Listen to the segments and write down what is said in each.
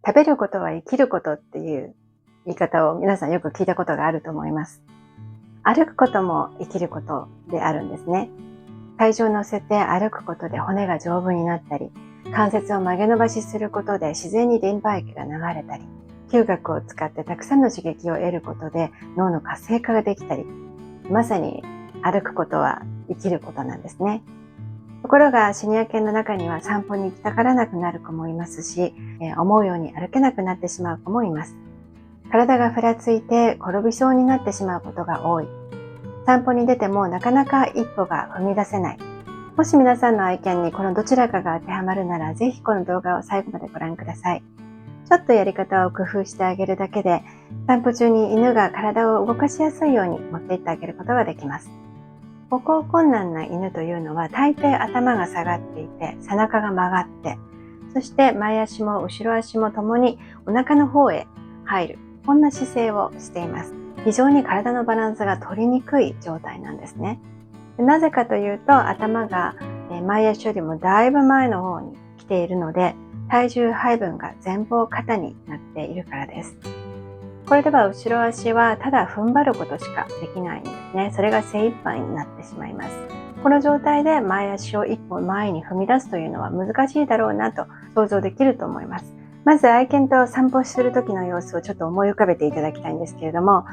食べることは生きることっていう言い方を皆さんよく聞いたことがあると思います。歩くことも生きることであるんですね。体重を乗せて歩くことで骨が丈夫になったり、関節を曲げ伸ばしすることで自然にリンパ液が流れたり、嗅覚を使ってたくさんの刺激を得ることで脳の活性化ができたり、まさに歩くことは生きることなんですね。ところがシニア犬の中には散歩に行きたがらなくなる子もいますし、思うように歩けなくなってしまう子もいます。体がふらついて転びそうになってしまうことが多い。散歩に出てもなかなか一歩が踏み出せない。もし皆さんの愛犬にこのどちらかが当てはまるなら、ぜひこの動画を最後までご覧ください。ちょっとやり方を工夫してあげるだけで、散歩中に犬が体を動かしやすいように持っていってあげることができます。歩行困難な犬というのは大抵頭が下がっていて、背中が曲がって、そして前足も後ろ足もともにお腹の方へ入る、こんな姿勢をしています。非常に体のバランスが取りにくい状態なんですね。なぜかというと、頭が前足よりもだいぶ前の方に来ているので、体重配分が前方肩になっているからです。これでは後ろ足はただ踏ん張ることしかできないんですね。それが精一杯になってしまいます。この状態で前足を一歩前に踏み出すというのは難しいだろうなと想像できると思います。まず愛犬と散歩する時の様子をちょっと思い浮かべていただきたいんですけれども、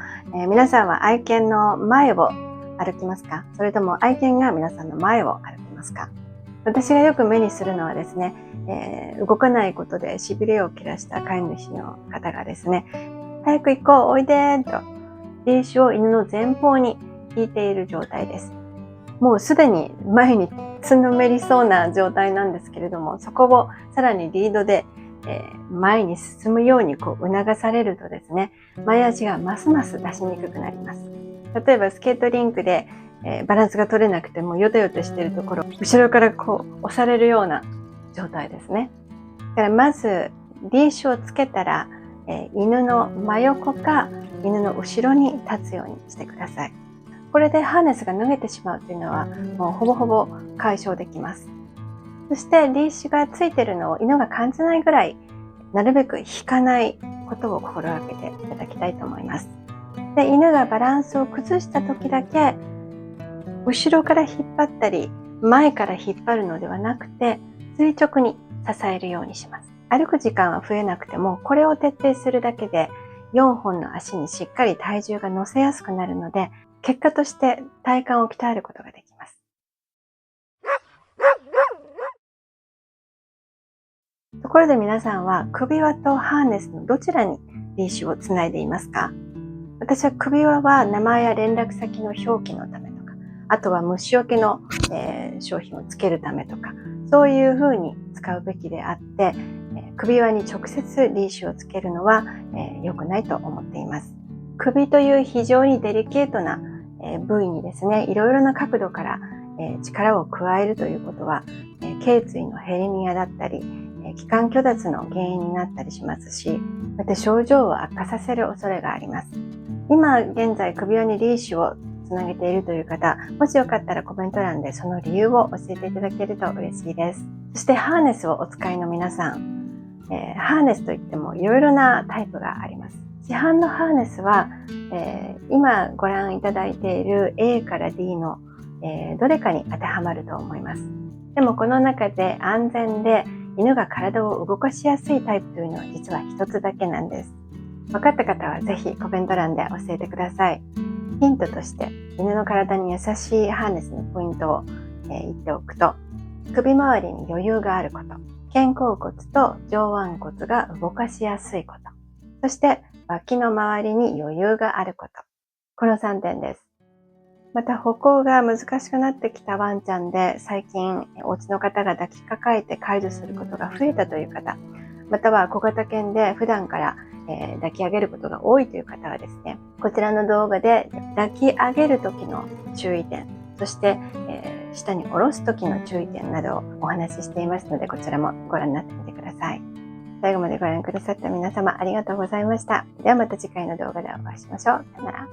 皆さんは愛犬の前を歩きますか？それとも愛犬が皆さんの前を歩きますか？私がよく目にするのはですね、動かないことで痺れを切らした飼い主の方がですね、早く行こう、おいでとリーシュを犬の前方に引いている状態です。もうすでに前につんのめりそうな状態なんですけれども、そこをさらにリードで、前に進むように促されるとですね、前足がますます出しにくくなります。例えばスケートリンクで、バランスが取れなくてもヨタヨタしているところ、後ろから押されるような状態ですね。だからまずリーシュをつけたら、犬の真横か犬の後ろに立つようにしてください。これでハーネスが脱げてしまうというのはもうほぼほぼ解消できます。そしてリーシュがついているのを犬が感じないぐらい、なるべく引かないことを心がけていただきたいと思います。で、犬がバランスを崩した時だけ、後ろから引っ張ったり前から引っ張るのではなくて、垂直に支えるようにします。歩く時間は増えなくても、これを徹底するだけで4本の足にしっかり体重が乗せやすくなるので、結果として体幹を鍛えることができます。ところで皆さんは首輪とハーネスのどちらにリーシュをつないでいますか？私は首輪は名前や連絡先の表記のためとか、あとは虫除けの、商品をつけるためとか、そういう風に使うべきであって、首輪に直接リーシュをつけるのは、良くないと思っています。首という非常にデリケートな、部位にですね、いろいろな角度から、力を加えるということは、頸椎のヘルニアだったり、気管虚脱の原因になったりしますし、また症状を悪化させる恐れがあります。今現在首輪にリーシュをつなげているという方、もしよかったらコメント欄でその理由を教えていただけると嬉しいです。そしてハーネスをお使いの皆さん、ハーネスといってもいろいろなタイプがあります。市販のハーネスは、今ご覧いただいている A から D の、どれかに当てはまると思います。でもこの中で安全で犬が体を動かしやすいタイプというのは実は一つだけなんです。分かった方はぜひコメント欄で教えてください。ヒントとして犬の体に優しいハーネスのポイントを、言っておくと、首周りに余裕があること、肩甲骨と上腕骨が動かしやすいこと、そして脇の周りに余裕があること、この3点です。また歩行が難しくなってきたワンちゃんで、最近お家の方が抱きかかえて介助することが増えたという方、または小型犬で普段から、抱き上げることが多いという方はですね、こちらの動画で抱き上げる時の注意点、そして、下に下ろす時の注意点などをお話ししていますので、こちらもご覧になってみてください。最後までご覧くださった皆様ありがとうございました。ではまた次回の動画でお会いしましょう。さよなら。